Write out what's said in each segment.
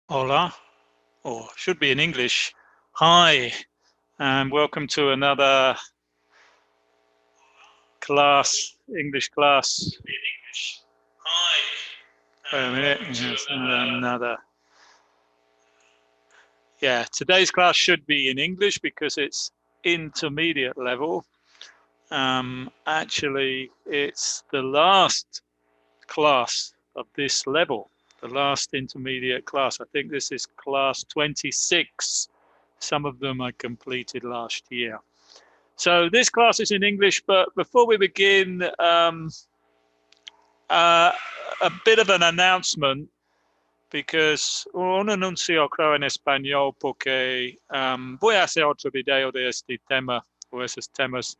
Hola, or should be in English. Hi, and welcome to another class, English class. Hi. Wait a minute. Yes, another. Yeah, today's class should be in English because it's intermediate level. Actually, it's the last class of this level, the last intermediate class. I think this is class 26. Some of them I completed last year. So this class is in English, but before we begin, uh, a bit of an announcement because un anuncio creo en español porque voy a hacer otro video de este tema o esos temas.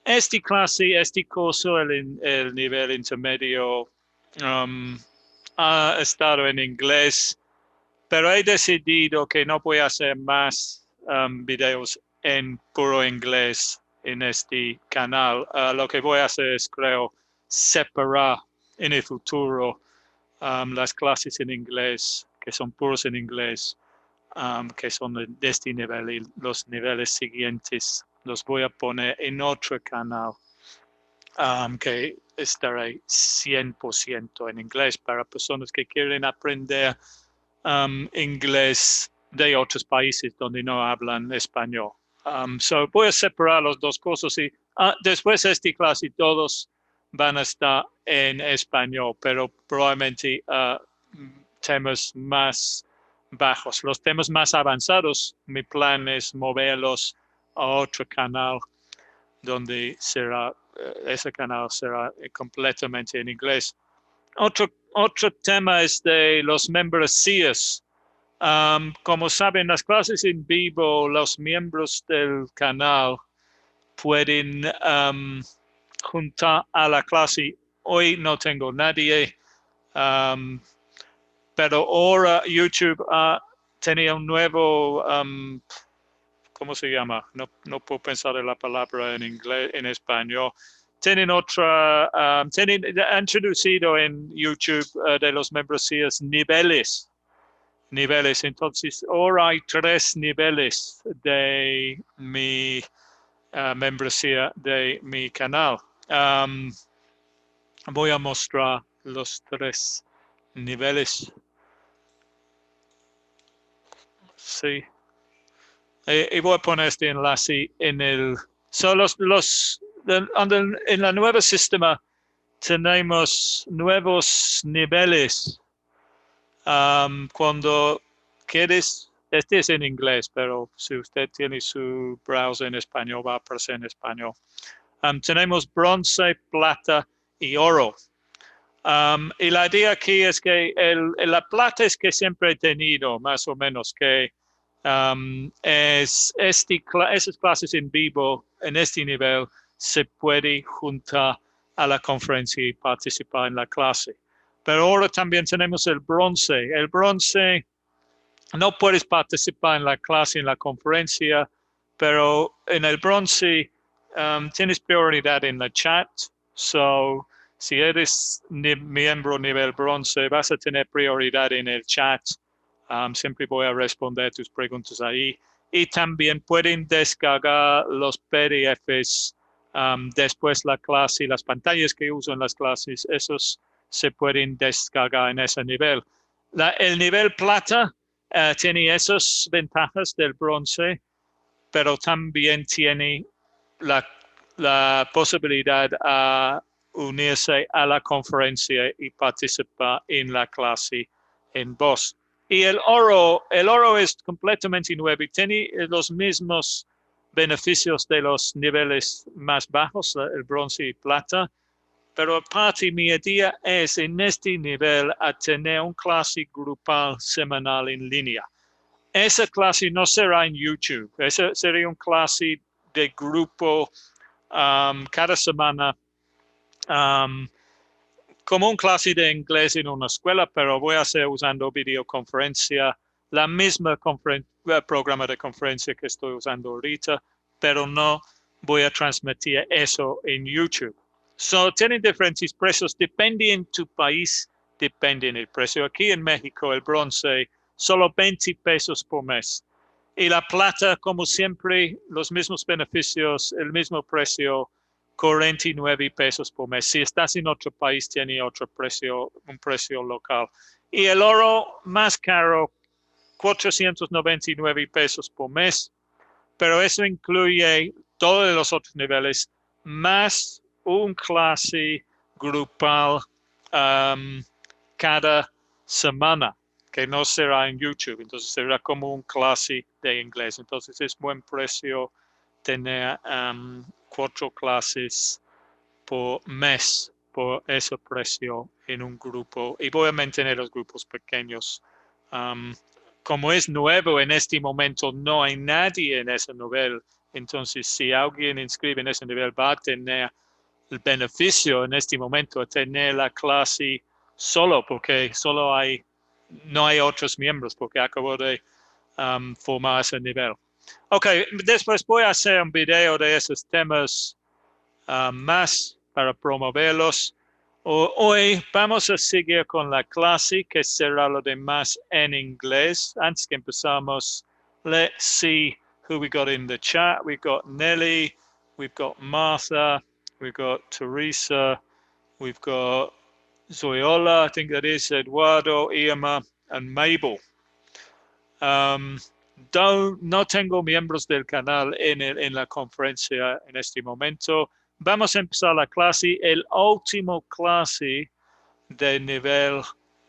Este clase, este curso, el nivel intermedio ha estado en inglés, pero he decidido que no voy a hacer más videos en puro inglés en este canal. Lo que voy a hacer es, creo, separar en el futuro las clases en inglés, que son puros en inglés, que son de este nivel y los niveles siguientes. Los voy a poner en otro canal que estará 100% en inglés para personas que quieren aprender inglés de otros países donde no hablan español. So voy a separar las dos cosas y después de esta clase todos van a estar en español, pero probablemente temas más bajos. Los temas más avanzados, mi plan es moverlos a otro canal donde será, ese canal será completamente en inglés. Otro tema es de los membresías. Como saben, las clases en vivo, los miembros del canal pueden juntar a la clase. Hoy no tengo nadie, pero ahora YouTube tenía un nuevo, ¿cómo se llama? No puedo pensar en la palabra en inglés, en español. Tienen han introducido en YouTube de los membresías niveles. Entonces, ahora hay 3 niveles de mi membresía de mi canal. Voy a mostrar los 3 niveles. Sí. Y voy a poner este enlace en el... en la nueva sistema tenemos nuevos niveles. Cuando quieres, este es en inglés, pero si usted tiene su browser en español, va a aparecer en español. Tenemos bronce, plata y oro. Y la idea aquí es que la plata es que siempre he tenido, más o menos, que esas clases en vivo, en este nivel, se puede juntar a la conferencia y participar en la clase. Pero ahora también tenemos el bronce. El bronce, no puedes participar en la clase, en la conferencia, pero en el bronce tienes prioridad en la chat. So, si eres miembro nivel bronce, vas a tener prioridad en el chat. Siempre voy a responder tus preguntas ahí. Y también pueden descargar los PDFs después la clase, las pantallas que uso en las clases, esos se pueden descargar en ese nivel. El nivel plata tiene esas ventajas del bronce, pero también tiene la posibilidad a unirse a la conferencia y participar en la clase en voz. Y el oro es completamente nuevo y tiene los mismos beneficios de los niveles más bajos, el bronce y plata, pero aparte mi idea es en este nivel a tener una clase grupal semanal en línea. Esa clase no será en YouTube, esa sería una clase de grupo cada semana, como una clase de inglés en una escuela, pero voy a hacer usando videoconferencia, la misma programa de conferencia que estoy usando ahorita, pero no voy a transmitir eso en YouTube. So, tienen diferentes precios, depende en tu país, depende en el precio. Aquí en México el bronce solo 20 pesos por mes. Y la plata, como siempre, los mismos beneficios, el mismo precio, 49 pesos por mes. Si estás en otro país, tiene otro precio, un precio local. Y el oro más caro, 499 pesos por mes, pero eso incluye todos los otros niveles, más un clase grupal cada semana, que no será en YouTube, entonces será como un clase de inglés. Entonces es buen precio tener 4 clases por mes por ese precio en un grupo, y voy a mantener los grupos pequeños. Como es nuevo en este momento, no hay nadie en ese nivel, entonces si alguien inscribe en ese nivel va a tener el beneficio en este momento de tener la clase solo, porque no hay otros miembros, porque acabo de formar ese nivel. Ok, después voy a hacer un video de esos temas más para promoverlos. Hoy vamos a seguir con la clase, que será lo demás en inglés. Antes que empezamos, let's see who we got in the chat. We got Nelly, we've got Martha, we've got Teresa, we've got Zoyola, I think that is, Eduardo, Irma, and Mabel. No tengo miembros del canal en la conferencia en este momento. Vamos a empezar la clase, el último clase de nivel,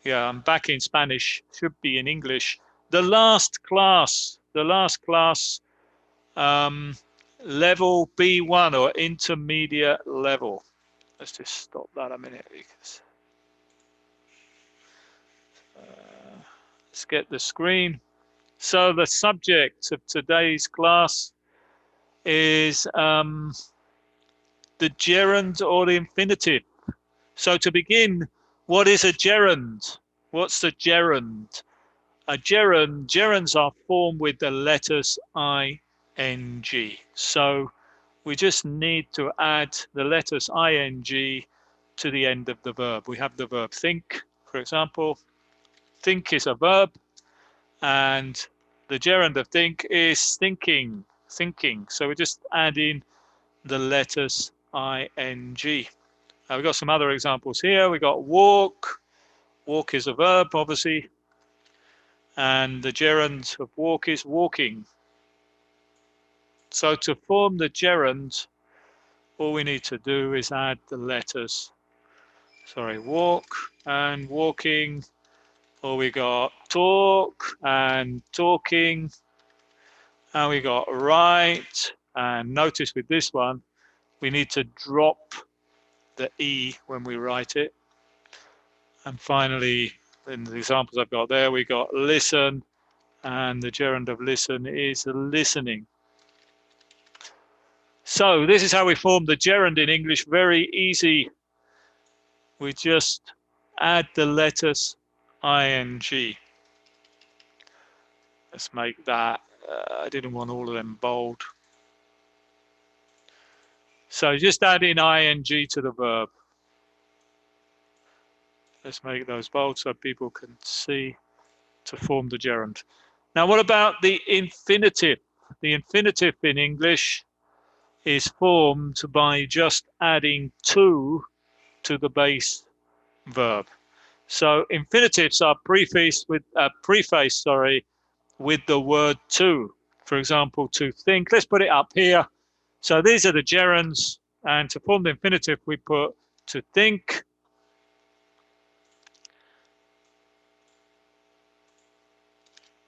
yeah, I'm back in Spanish, should be in English. The last class, level B1 or intermediate level. Let's just stop that a minute because let's get the screen. So the subject of today's class is the gerund or the infinitive. So to begin, what is a gerund? What's the gerund? Gerunds are formed with the letters ing. So we just need to add the letters ing to the end of the verb. We have the verb think, for example. Think is a verb, and the gerund of think is thinking. So we just add in the letters ing. We've got some other examples here. We got walk. Walk is a verb, obviously. And the gerund of walk is walking. So to form the gerund, all we need to do is add the letters. Sorry, walk and walking. Or we got talk and talking. And we got write. And notice with this one, we need to drop the E when we write it. And finally, in the examples I've got there, we got listen, and the gerund of listen is listening. So this is how we form the gerund in English. Very easy. We just add the letters ing. Let's make that, I didn't want all of them bold. So just add in ing to the verb. Let's make those bold so people can see to form the gerund. Now, what about the infinitive? The infinitive in English is formed by just adding to the base verb. So infinitives are prefaced with the word to. For example, to think. Let's put it up here. So these are the gerunds, and to form the infinitive, we put to think.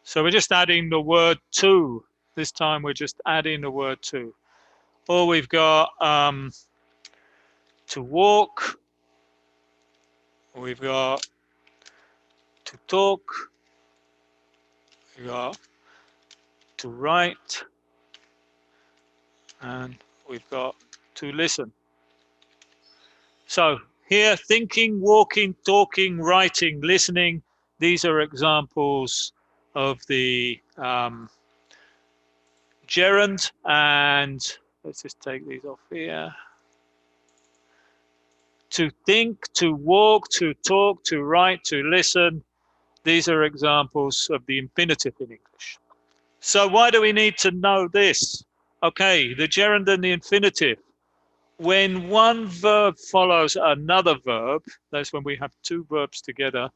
So we're just adding the word to. This time we're just adding the word to. Or we've got to walk. We've got to talk. We've got to write. And we've got to listen. So here, thinking, walking, talking, writing, listening. These are examples of the gerund, and let's just take these off here. To think, to walk, to talk, to write, to listen. These are examples of the infinitive in English. So why do we need to know this? Okay, the gerund and the infinitive. When one verb follows another verb, that's when we have two verbs together,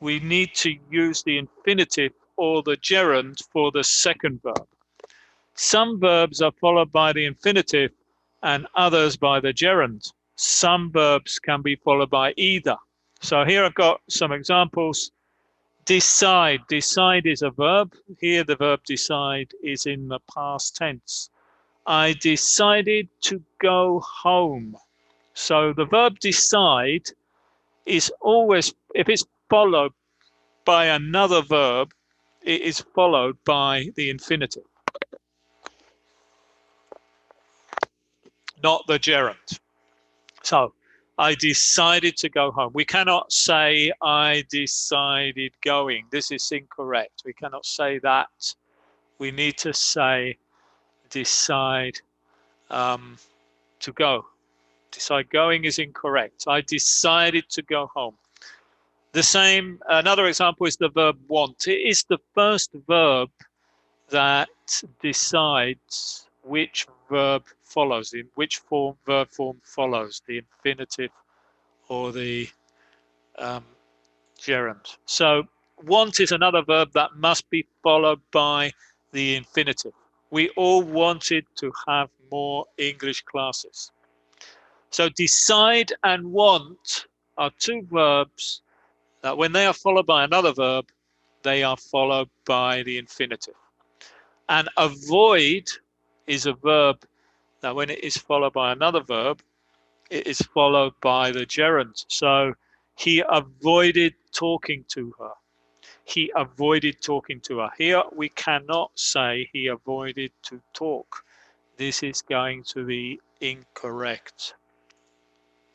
we need to use the infinitive or the gerund for the second verb. Some verbs are followed by the infinitive and others by the gerund. Some verbs can be followed by either. So here I've got some examples. Decide. Decide is a verb. Here the verb decide is in the past tense. I decided to go home. So the verb decide is always, if it's followed by another verb, it is followed by the infinitive, not the gerund. So I decided to go home. We cannot say I decided going. This is incorrect. We cannot say that. We need to say decide to go. Decide going is incorrect. I decided to go home. The same, another example is the verb want. It is the first verb that decides which verb follows, in which verb form follows, the infinitive or the gerund. So want is another verb that must be followed by the infinitive. We all wanted to have more English classes. So decide and want are two verbs that when they are followed by another verb, they are followed by the infinitive. And avoid is a verb that when it is followed by another verb, it is followed by the gerund. So he avoided talking to her. He avoided talking to her. Here we cannot say he avoided to talk. This is going to be incorrect.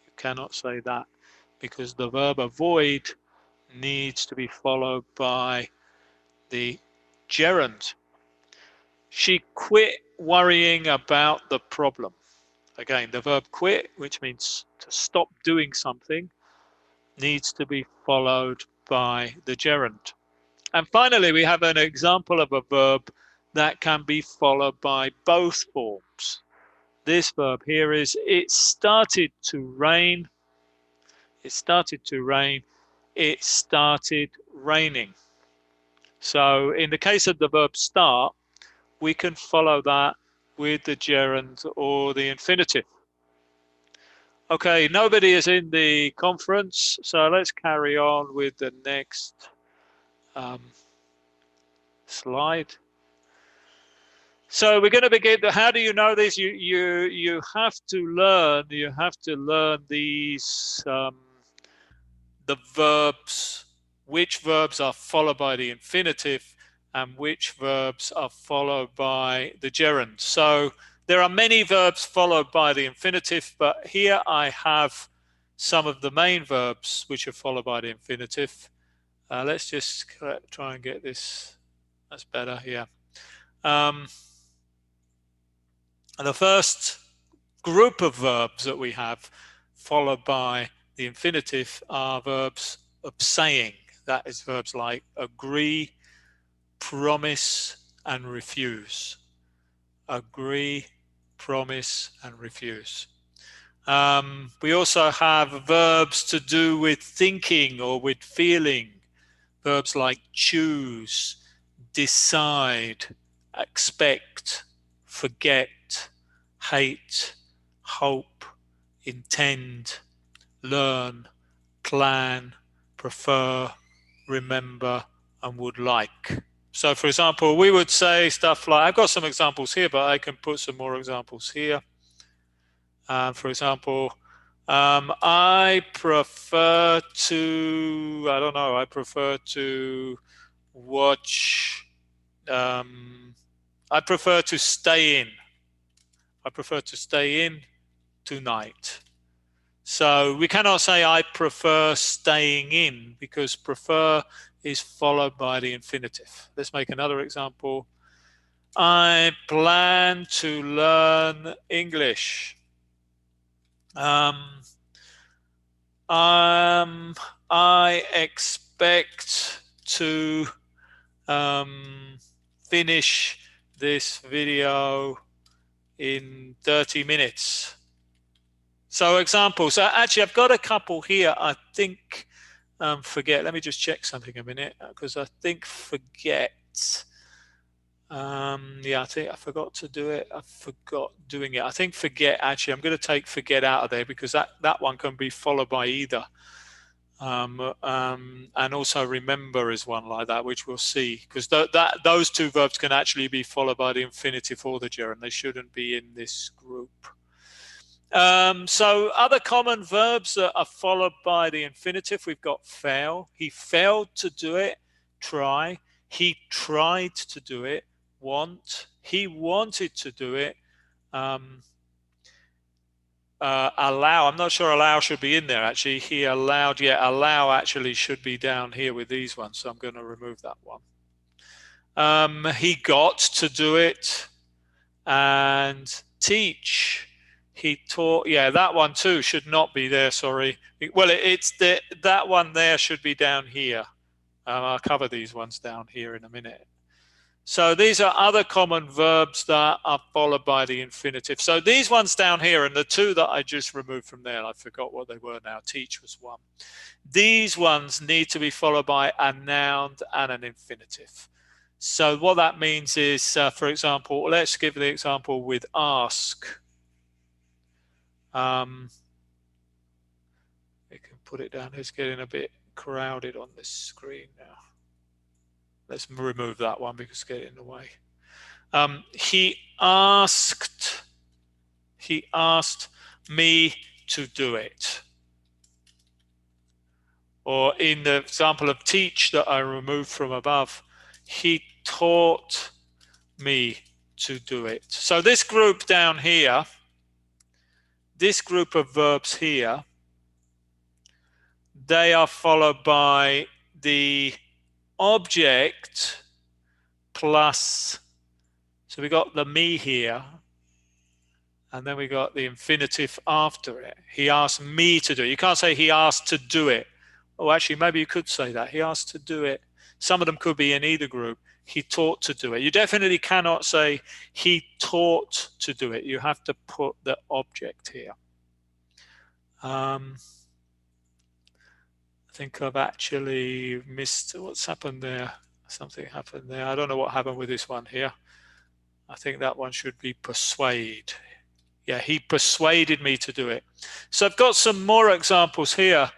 You cannot say that because the verb avoid needs to be followed by the gerund. She quit worrying about the problem. Again, the verb quit, which means to stop doing something, needs to be followed by the gerund. And finally, we have an example of a verb that can be followed by both forms. This verb here is, it started to rain. It started to rain. It started raining. So in the case of the verb start, we can follow that with the gerund or the infinitive. Okay, nobody is in the conference, so let's carry on with the next slide. So we're going to begin. How do you know this? You have to learn. You have to learn these the verbs. Which verbs are followed by the infinitive, and which verbs are followed by the gerund. So there are many verbs followed by the infinitive, but here I have some of the main verbs which are followed by the infinitive. Let's just try and get this. That's better. Yeah. And the first group of verbs that we have followed by the infinitive are verbs of saying. That is verbs like agree, promise, and refuse. Agree, promise, and refuse. We also have verbs to do with thinking or with feeling. Verbs like choose, decide, expect, forget, hate, hope, intend, learn, plan, prefer, remember, and would like. So for example, we would say stuff like, I've got some examples here, but I can put some more examples here. For example, I prefer to, I don't know, I prefer to watch, I prefer to stay in. I prefer to stay in tonight. So we cannot say I prefer staying in because prefer is followed by the infinitive. Let's make another example. I plan to learn English. I expect to finish this video in 30 minutes. So examples. Actually, I've got a couple here. I think forget. Let me just check something a minute, because I think forget. Yeah, I think I forgot to do it. I forgot doing it. I think forget, actually, I'm going to take forget out of there, because that one can be followed by either. And also remember is one like that, which we'll see, because those two verbs can actually be followed by the infinitive or the gerund. They shouldn't be in this group. So other common verbs that are followed by the infinitive, we've got fail. He failed to do it. Try. He tried to do it. Want. He wanted to do it. Allow. I'm not sure allow should be in there, actually. He allowed. Yeah, allow actually should be down here with these ones, so I'm going to remove that one. He got to do it. And teach. He taught. Yeah, that one too should not be there, sorry. Well, that one there should be down here. I'll cover these ones down here in a minute. So these are other common verbs that are followed by the infinitive. So these ones down here, and the two that I just removed from there, I forgot what they were now. Teach was one. These ones need to be followed by a noun and an infinitive. So what that means is, for example, let's give the example with ask. We can put it down. It's getting a bit crowded on this screen now. Let's remove that one because it's getting in the way. He asked me to do it. Or in the example of teach that I removed from above, he taught me to do it. So this group down here, this group of verbs here, they are followed by the object plus, so we got the me here, and then we got the infinitive after it. He asked me to do it. You can't say he asked to do it. Oh, actually, maybe you could say that. He asked to do it. Some of them could be in either group. He taught to do it. You definitely cannot say he taught to do it. You have to put the object here. I think I've actually missed what's happened there. Something happened there. I don't know what happened with this one here. I think that one should be persuade. Yeah, he persuaded me to do it. So I've got some more examples here.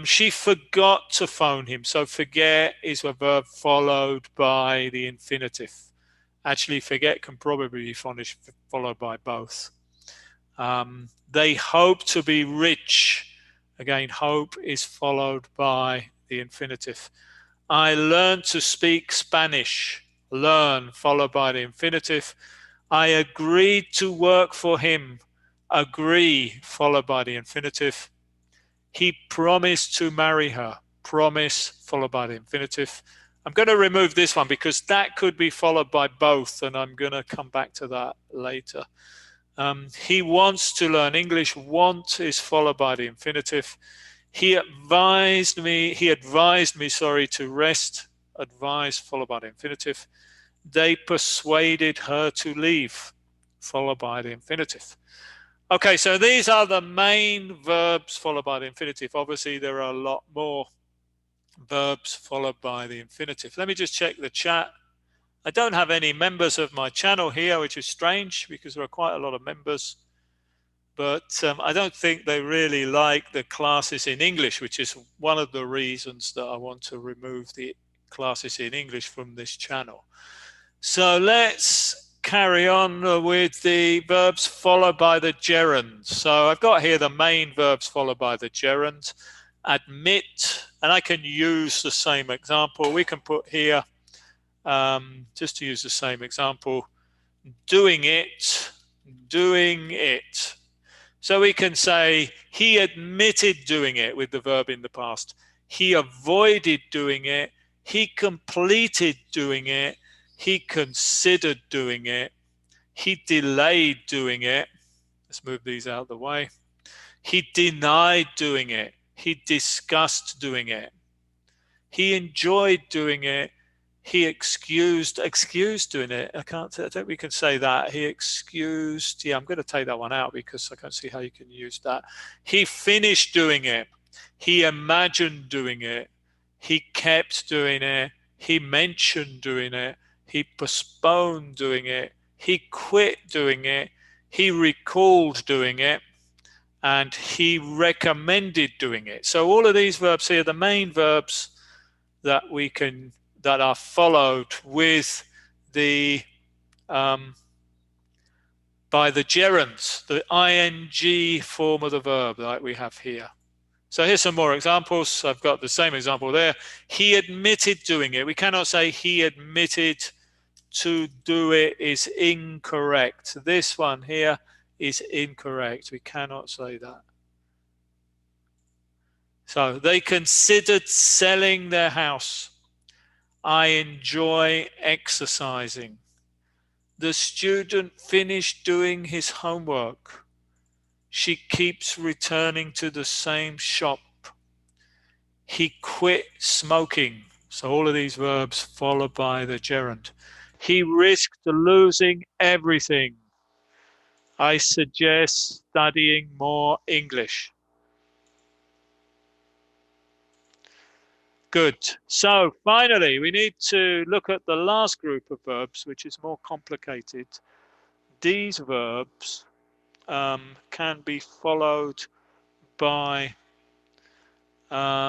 She forgot to phone him. So forget is a verb followed by the infinitive. Actually, forget can probably be followed by both. They hope to be rich. Again, hope is followed by the infinitive. I learned to speak Spanish. Learn followed by the infinitive. I agreed to work for him. Agree followed by the infinitive. He promised to marry her. Promise followed by the infinitive. I'm going to remove this one because that could be followed by both, and I'm going to come back to that later. He wants to learn English. Want is followed by the infinitive. He advised me, to rest. Advise followed by the infinitive. They persuaded her to leave, followed by the infinitive. Okay, so these are the main verbs followed by the infinitive. Obviously, there are a lot more verbs followed by the infinitive. Let me just check the chat. I don't have any members of my channel here, which is strange because there are quite a lot of members. But I don't think they really like the classes in English, which is one of the reasons that I want to remove the classes in English from this channel. So let's carry on with the verbs followed by the gerund. So I've got here the main verbs followed by the gerund. Admit, and I can use the same example. We can put here, just to use the same example, doing it, doing it. So we can say he admitted doing it with the verb in the past. He avoided doing it. He completed doing it. He considered doing it. He delayed doing it. Let's move these out of the way. He denied doing it. He discussed doing it. He enjoyed doing it. He excused doing it. I don't think we can say that. He excused. Yeah, I'm going to take that one out because I can't see how you can use that. He finished doing it. He imagined doing it. He kept doing it. He mentioned doing it. He postponed doing it. He quit doing it. He recalled doing it. And he recommended doing it. So all of these verbs here, the main verbs that are followed with the by the gerunds, the ing form of the verb like we have here. So here's some more examples. I've got the same example there. He admitted doing it. We cannot say he admitted to do it is incorrect. This one here is incorrect. We cannot say that. So they considered selling their house. I enjoy exercising. The student finished doing his homework. She keeps returning to the same shop. He quit smoking. So all of these verbs followed by the gerund. He risked losing everything. I suggest studying more English. Good. So finally, we need to look at the last group of verbs, which is more complicated. These verbs can be followed by the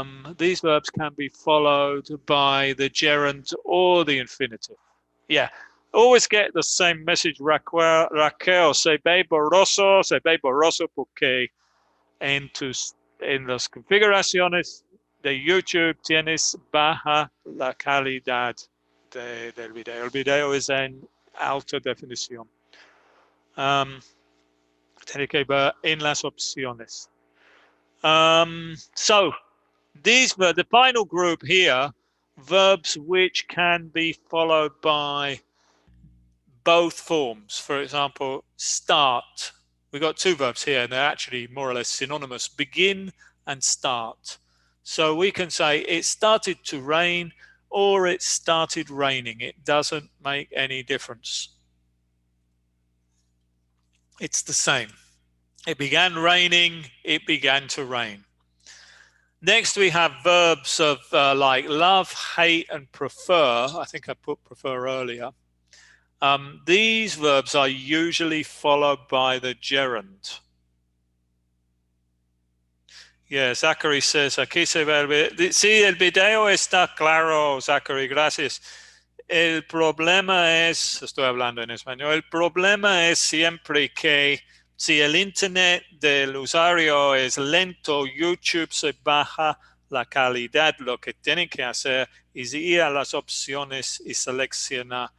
gerund or the infinitive. Yeah, always get the same message, Raquel, se ve borroso porque en las configuraciones de YouTube tienes baja la calidad del video. El video es en alta definición. Tiene que ver en las opciones. So the final group here, verbs which can be followed by both forms. For example, start. We've got two verbs here, and they're actually more or less synonymous. Begin and start. So we can say it started to rain or it started raining. It doesn't make any difference. It's the same. It began raining, it began to rain. Next, we have verbs of like love, hate, and prefer. I think I put prefer earlier. These verbs are usually followed by the gerund. Yeah, Zachary says, aquí se ve sí, el video está claro, Zachary, gracias. El problema es, estoy hablando en español, el problema es siempre que si el internet del usuario es lento, YouTube se baja la calidad. Lo que tienen que hacer es ir a las opciones y seleccionar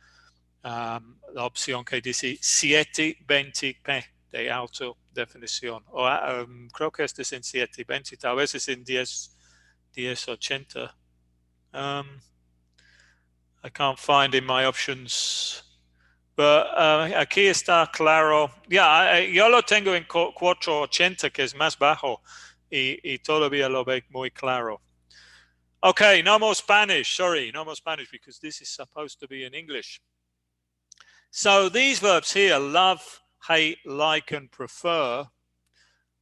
la opción que dice 720p de alta definición. O creo que este es en 720, tal vez es en 1080. I can't find in my options. But aquí está claro. Yo lo tengo en 480, que es más bajo, y todavía lo ve muy claro. Okay, no more Spanish. Sorry, no more Spanish, because this is supposed to be in English. So these verbs here, love, hate, like, and prefer,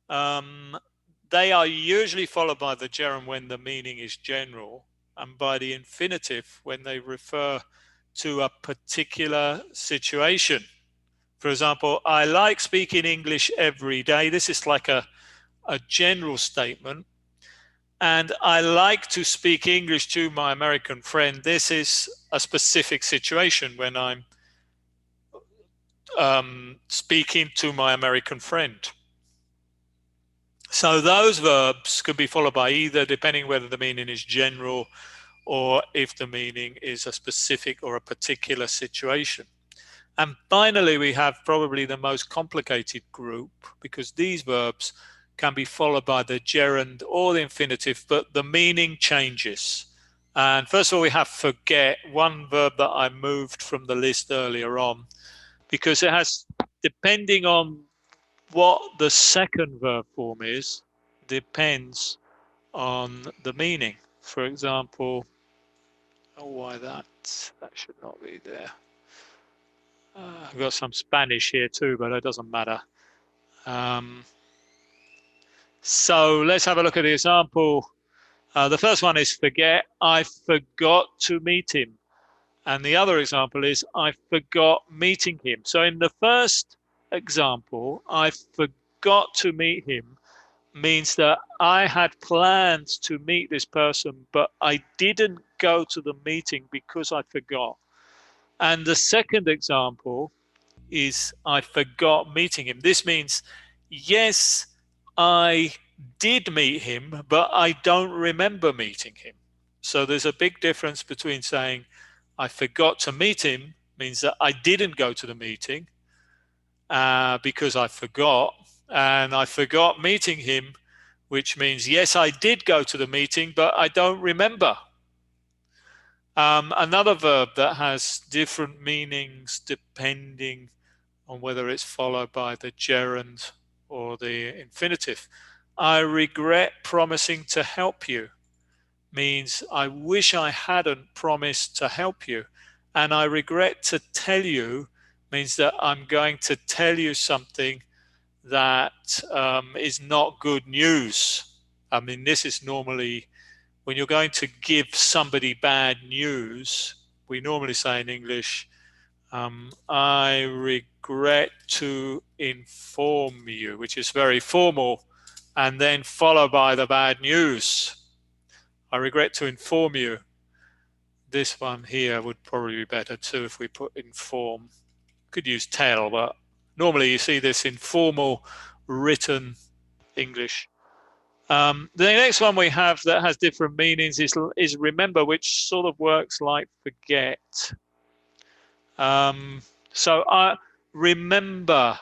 they are usually followed by the gerund when the meaning is general, and by the infinitive when they refer to a particular situation. For example, I like speaking English every day. This is like a general statement. And I like to speak English to my American friend. This is a specific situation when I'm speaking to my American friend. So those verbs could be followed by either, depending whether the meaning is general or if the meaning is a specific or a particular situation. And finally, we have probably the most complicated group, because these verbs can be followed by the gerund or the infinitive, but the meaning changes. And first of all, we have forget, one verb that I moved from the list earlier on, because it has, depending on what the second verb form is, depends on the meaning. For example, oh, why that should not be there. I've got some Spanish here too, but it doesn't matter. So let's have a look at the example. The first one is forget. I forgot to meet him. And the other example is I forgot meeting him. So in the first example, I forgot to meet him means that I had plans to meet this person, but I didn't go to the meeting because I forgot. And the second example is I forgot meeting him. This means, yes, I did meet him, but I don't remember meeting him. So there's a big difference between saying I forgot to meet him means that I didn't go to the meeting because I forgot, and I forgot meeting him, which means, yes, I did go to the meeting, but I don't remember. Another verb that has different meanings depending on whether it's followed by the gerund or the infinitive. I regret promising to help you means I wish I hadn't promised to help you. And I regret to tell you means that I'm going to tell you something that is not good news. I mean, this is normally when you're going to give somebody bad news, we normally say in English, I regret to inform you, which is very formal, and then followed by the bad news. I regret to inform you. This one here would probably be better too if we put inform. Could use tell, but normally you see this in formal written English. The next one we have that has different meanings is remember, which sort of works like forget. So I remember,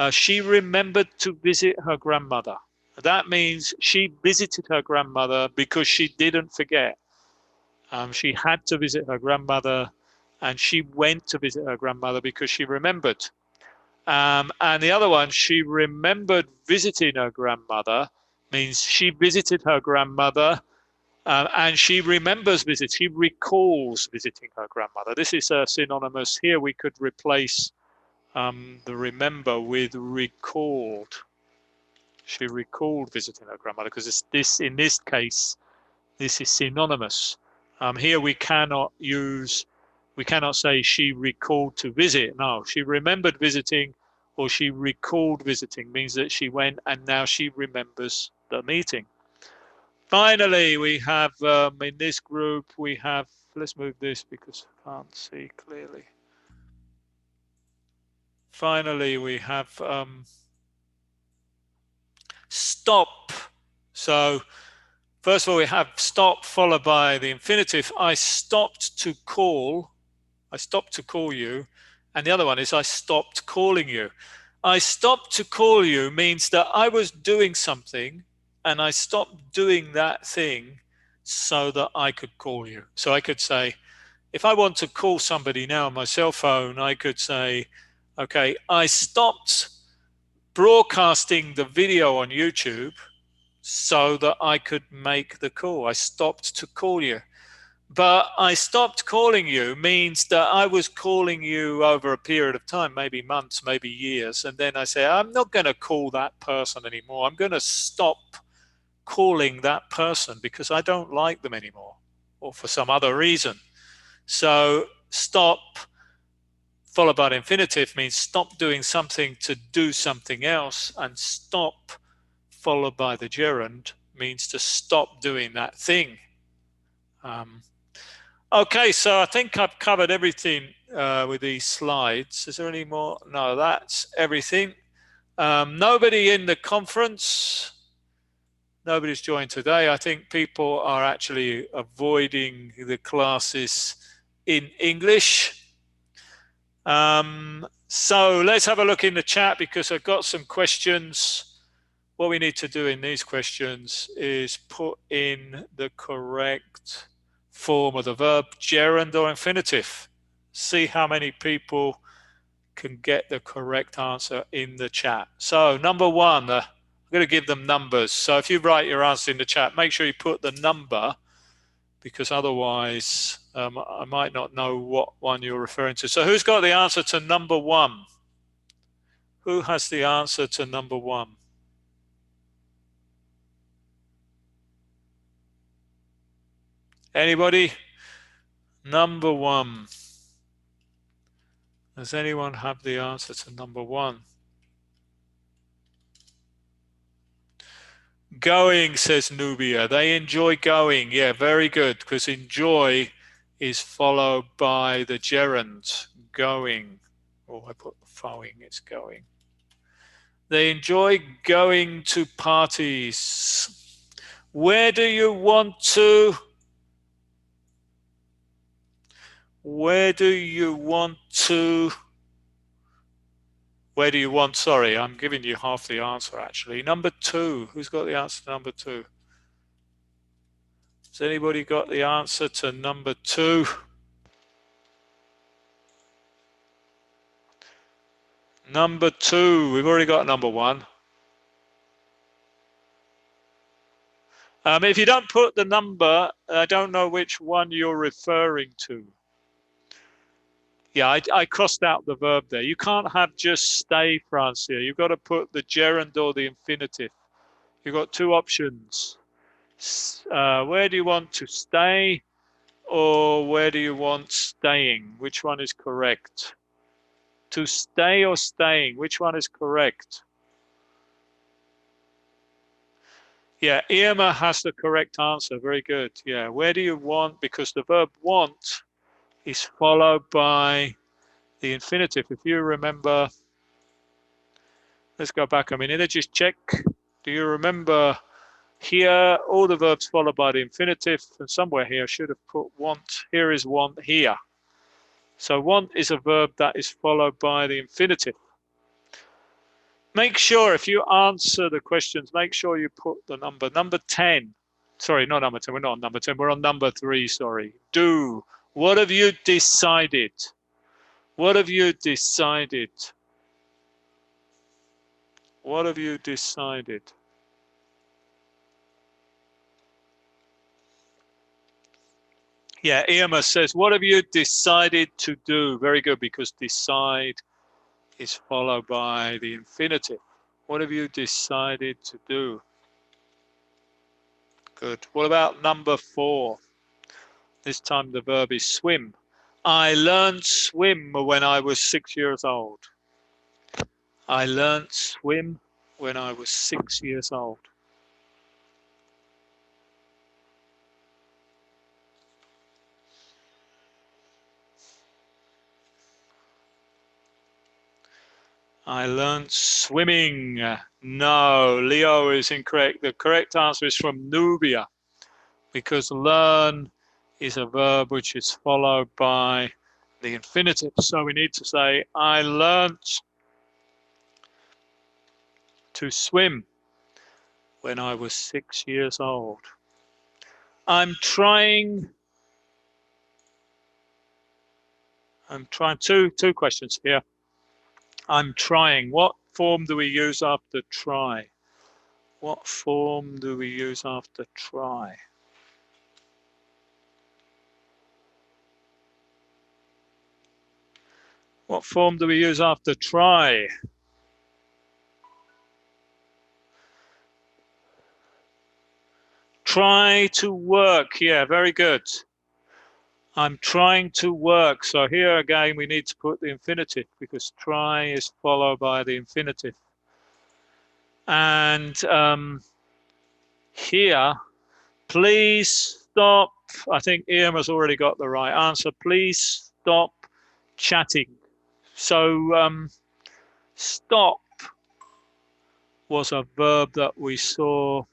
she remembered to visit her grandmother. That means she visited her grandmother because she didn't forget. She had to visit her grandmother, and she went to visit her grandmother because she remembered. And the other one, she remembered visiting her grandmother, means she visited her grandmother and she remembers visit. She recalls visiting her grandmother. This is synonymous. Here we could replace the remember with recalled. She recalled visiting her grandmother because in this case, this is synonymous. Here we cannot say she recalled to visit. No, she remembered visiting or she recalled visiting means that she went and now she remembers the meeting. Finally, we have in this group, we have, let's move this because I can't see clearly. Finally, we have stop. So first of all, we have stop followed by the infinitive. I stopped to call. I stopped to call you. And the other one is I stopped calling you. I stopped to call you means that I was doing something and I stopped doing that thing so that I could call you. So I could say, if I want to call somebody now on my cell phone, I could say, okay, I stopped broadcasting the video on YouTube so that I could make the call. I stopped to call you. But I stopped calling you means that I was calling you over a period of time, maybe months, maybe years. And then I say, I'm not going to call that person anymore. I'm going to stop calling that person because I don't like them anymore or for some other reason. So stop followed by the infinitive means stop doing something to do something else, and stop followed by the gerund means to stop doing that thing. Okay, so I think I've covered everything with these slides. Is there any more? No, that's everything. Nobody in the conference. Nobody's joined today. I think people are actually avoiding the classes in English. So let's have a look in the chat because I've got some questions. What we need to do in these questions is put in the correct form of the verb, gerund or infinitive. See how many people can get the correct answer in the chat. So number one, I'm going to give them numbers. So if you write your answer in the chat, make sure you put the number because otherwise I might not know what one you're referring to. So who's got the answer to number 1? Who has the answer to number 1? Anybody? Number 1. Does anyone have the answer to number 1? Going, says Nubia. They enjoy going. Yeah, very good, because enjoy is followed by the gerund, going. Oh, I put following, it's going. They enjoy going to parties. Where do you want to? Where do you want to? Where do you want? Sorry, I'm giving you half the answer actually. Number 2. Who's got the answer to number 2? Has anybody got the answer to number 2? Number 2. We've already got number 1. If you don't put the number, I don't know which one you're referring to. Yeah, I crossed out the verb there. You can't have just stay, Francia. You've got to put the gerund or the infinitive. You've got 2 options. Where do you want to stay, or where do you want staying? Which one is correct? To stay or staying? Which one is correct? Yeah, Irma has the correct answer. Very good. Yeah, where do you want? Because the verb want is followed by the infinitive. If you remember, let's go back a minute and just check. Do you remember here, all the verbs followed by the infinitive, and somewhere here I should have put want. Here is want here. So want is a verb that is followed by the infinitive. Make sure if you answer the questions, make sure you put the number. Number 10. Sorry, not number 10. We're not on number 10. We're on number 3, sorry. Do. What have you decided? What have you decided? What have you decided? Yeah, Irma says, what have you decided to do? Very good, because decide is followed by the infinitive. What have you decided to do? Good. What about number 4? This time the verb is swim. I learned swim when I was 6 years old. I learned swim when I was 6 years old. I learned swimming. No, Leo is incorrect. The correct answer is from Nubia, because learn is a verb which is followed by the infinitive. So we need to say, I learned to swim when I was 6 years old. I'm trying two questions here. I'm trying. What form do we use after try? What form do we use after try? What form do we use after try? Try to work. Yeah, very good. I'm trying to work. So here again, we need to put the infinitive, because try is followed by the infinitive. And here, please stop. I think Irma's already got the right answer. Please stop chatting. So stop was a verb that we saw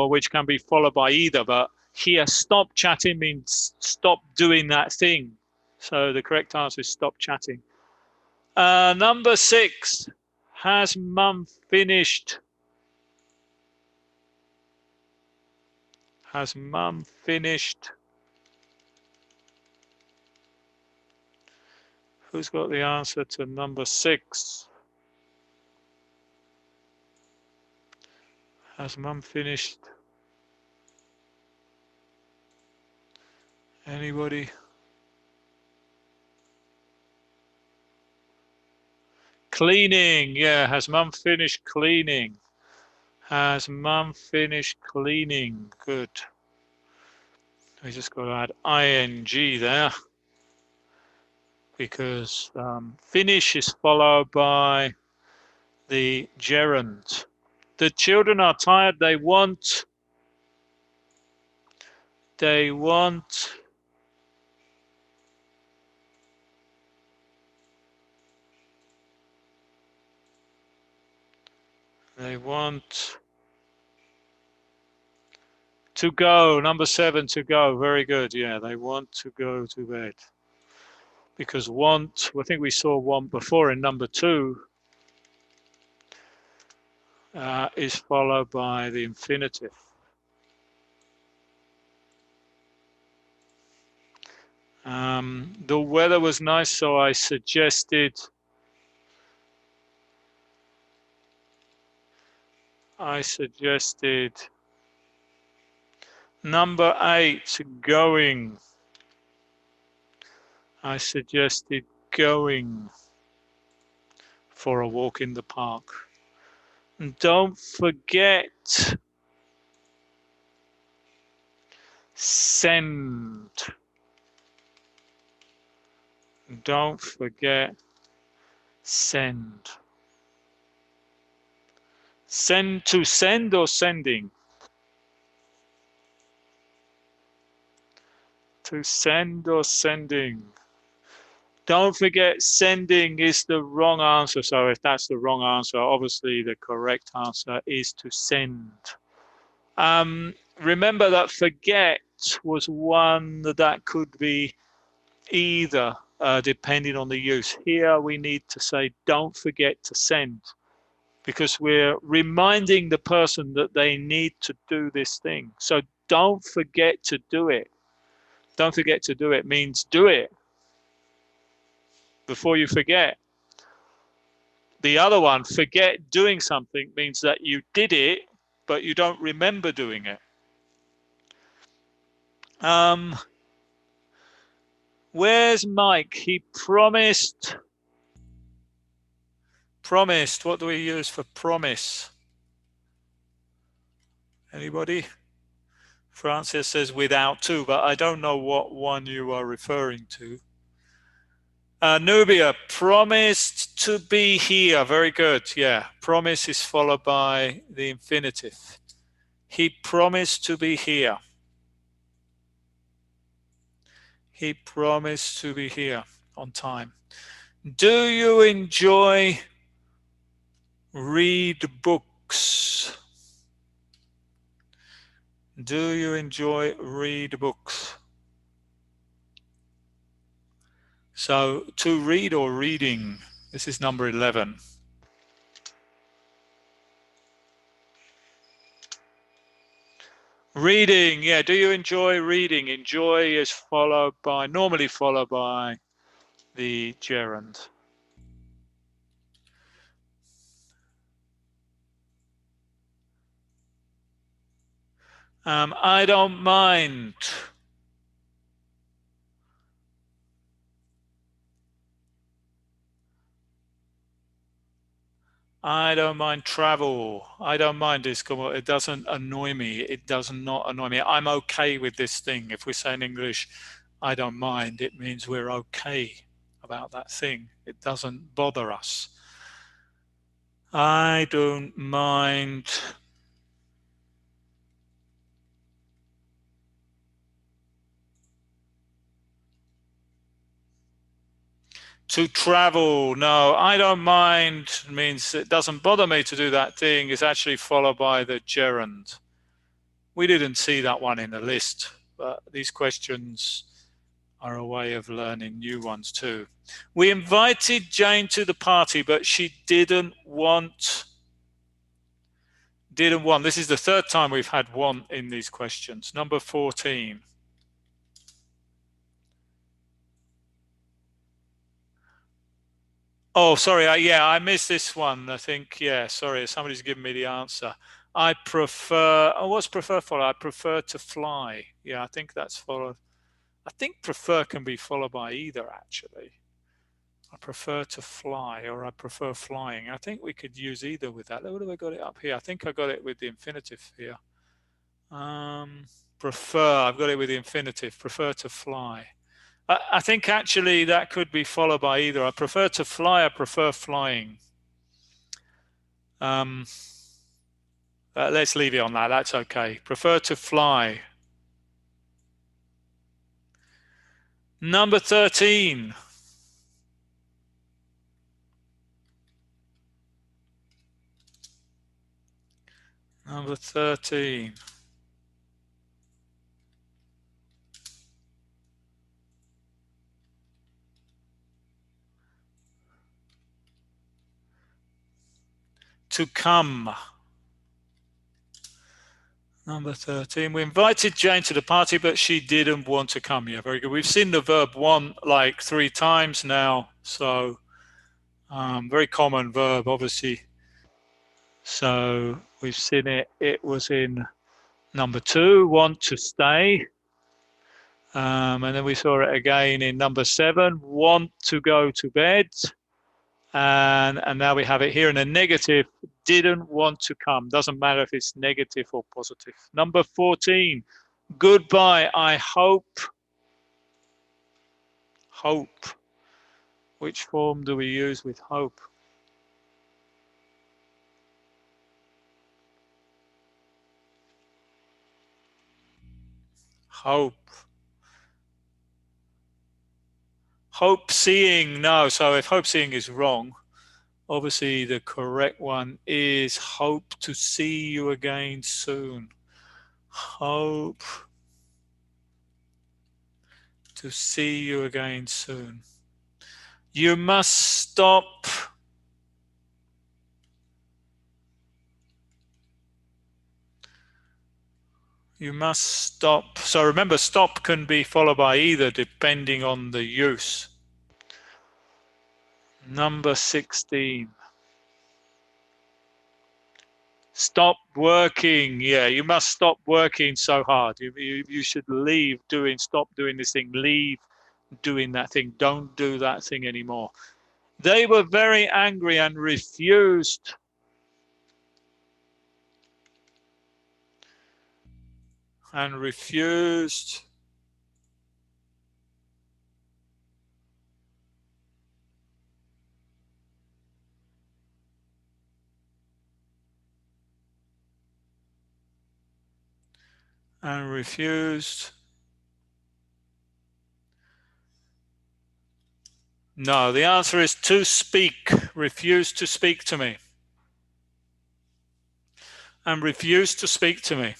which can be followed by either, but here stop chatting means stop doing that thing. So the correct answer is stop chatting. Number 6, has mum finished? Has mum finished? Who's got the answer to number 6? Has Mum finished? Anybody? Cleaning, yeah. Has Mum finished cleaning? Has Mum finished cleaning? Good. We just got to add ing there because finish is followed by the gerund. The children are tired. They want. They want. They want to go. Number 7, to go. Very good. Yeah, they want to go to bed. Because want, I think we saw want before in number 2, is followed by the infinitive. The weather was nice, so I suggested number 8, going. I suggested going for a walk in the park. And don't forget send. Don't forget send. Send, to send or sending? To send or sending? Don't forget sending is the wrong answer. So if that's the wrong answer, obviously the correct answer is to send. Remember that forget was one that could be either, depending on the use. Here we need to say, don't forget to send, because we're reminding the person that they need to do this thing. So don't forget to do it. Don't forget to do it means do it before you forget. The other one, forget doing something, means that you did it, but you don't remember doing it. Where's Mike? He promised. Promised. What do we use for promise? Anybody? Francis says without to, but I don't know what one you are referring to. Nubia, promised to be here. Very good. Yeah, promise is followed by the infinitive. He promised to be here. He promised to be here on time. Do you enjoy read books? Do you enjoy read books? So to read or reading, this is number 11. Reading, yeah, do you enjoy reading? Enjoy is followed by, normally followed by the gerund. I don't mind. I don't mind travel. I don't mind this. It doesn't annoy me. It does not annoy me. I'm okay with this thing. If we say in English, I don't mind, it means we're okay about that thing. It doesn't bother us. I don't mind to travel. No, I don't mind means it doesn't bother me to do that thing. It's actually followed by the gerund. We didn't see that one in the list, but these questions are a way of learning new ones too. We invited Jane to the party, but she didn't want. This is the third time we've had want in these questions. Number 14. Oh, sorry. Yeah, I missed this one. I think, yeah, sorry. Somebody's given me the answer. I prefer, oh, what's prefer followed? I prefer to fly. Yeah, I think that's followed. I think prefer can be followed by either, actually. I prefer to fly, or I prefer flying. I think we could use either with that. What have I got it up here? I think I got it with the infinitive here. Prefer, I've got it with the infinitive, prefer to fly. I think actually that could be followed by either. I prefer to fly, I prefer flying. Let's leave it on that, that's okay. Prefer to fly. Number 13. Number 13. To come. Number 13. We invited Jane to the party, but she didn't want to come. Yeah, very good. We've seen the verb want like 3 times now. So, very common verb, obviously. So, we've seen it. It was in number 2, want to stay. And then we saw it again in number 7, want to go to bed. And now we have it here in a negative, didn't want to come. Doesn't matter if it's negative or positive. Number 14, goodbye, I hope. Hope. Which form do we use with hope? Hope. Hope seeing, no. So if hope seeing is wrong, obviously the correct one is hope to see you again soon. Hope to see you again soon. You must stop. You must stop. So remember, stop can be followed by either depending on the use. Number 16. Stop working. Yeah, you must stop working so hard. You should stop doing this thing, leave doing that thing. Don't do that thing anymore. They were very angry and refused. And refused. And refused. No, the answer is to speak. Refuse to speak to me. And refuse to speak to me.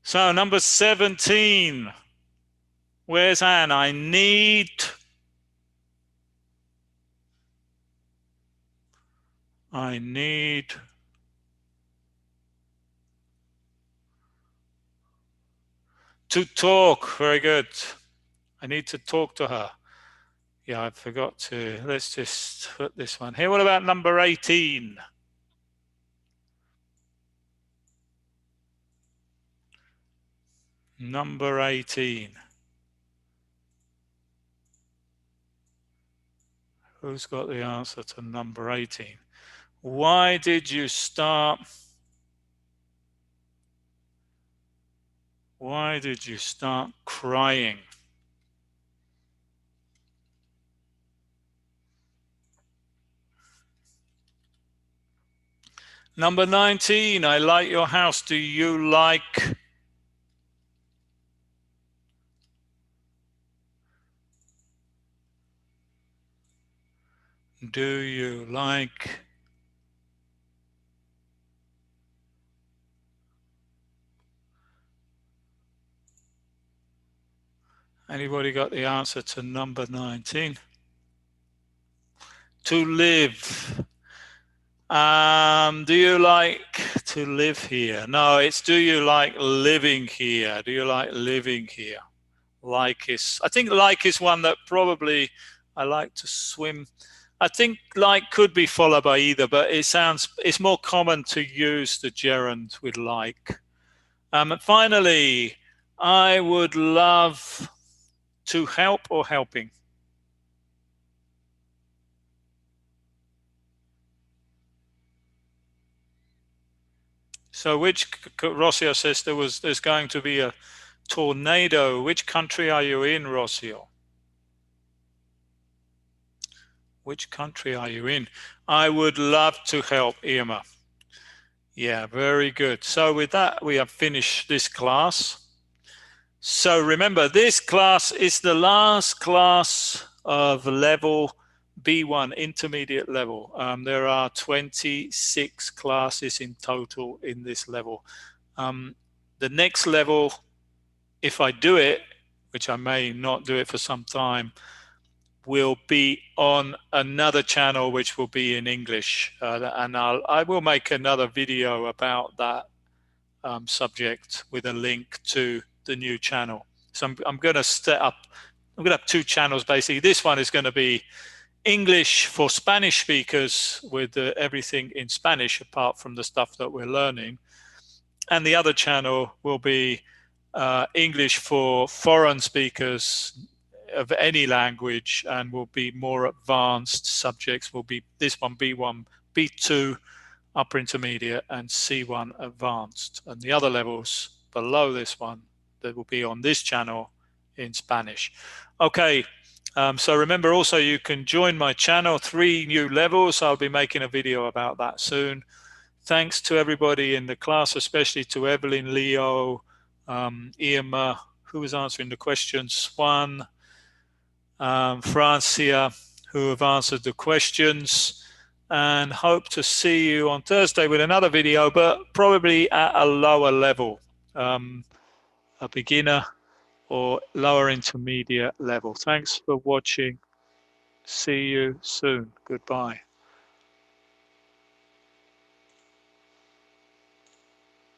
So number 17. Where's Anne? I need to talk. Very good. I need to talk to her. Yeah, I forgot to. Let's just put this one here. What about number 18? Number 18. Who's got the answer to number 18? Why did you start? Why did you start crying? Number 19, I like your house. Do you like? Do you like? Anybody got the answer to number 19? To live. Do you like to live here? No, it's do you like living here? Do you like living here? Like is, I think like is one that probably I like to swim. I think like could be followed by either, but it's more common to use the gerund with like. And finally, I would love to help or helping. So which, Rocio says there's going to be a tornado. Which country are you in, Rocio? Which country are you in? I would love to help, Irma. Yeah, very good. So with that, we have finished this class. So remember, this class is the last class of level B1, intermediate level. There are 26 classes in total in this level. The next level, if I do it, which I may not do it for some time, will be on another channel, which will be in English. And I will make another video about that subject with a link to the new channel. So I'm going to set up, I'm going to have two channels basically. This one is going to be English for Spanish speakers with everything in Spanish apart from the stuff that we're learning. And the other channel will be English for foreign speakers of any language, and will be more advanced subjects. Will be this one B1, B2, upper intermediate, and C1 advanced. And the other levels below this one that will be on this channel in Spanish. Okay, so remember also you can join my channel, 3 new levels. I'll be making a video about that soon. Thanks to everybody in the class, especially to Evelyn, Leo, Irma, who was answering the questions, Swan, Francia, who have answered the questions, and hope to see you on Thursday with another video, but probably at a lower level, a beginner or lower intermediate level. Thanks for watching. See you soon. Goodbye.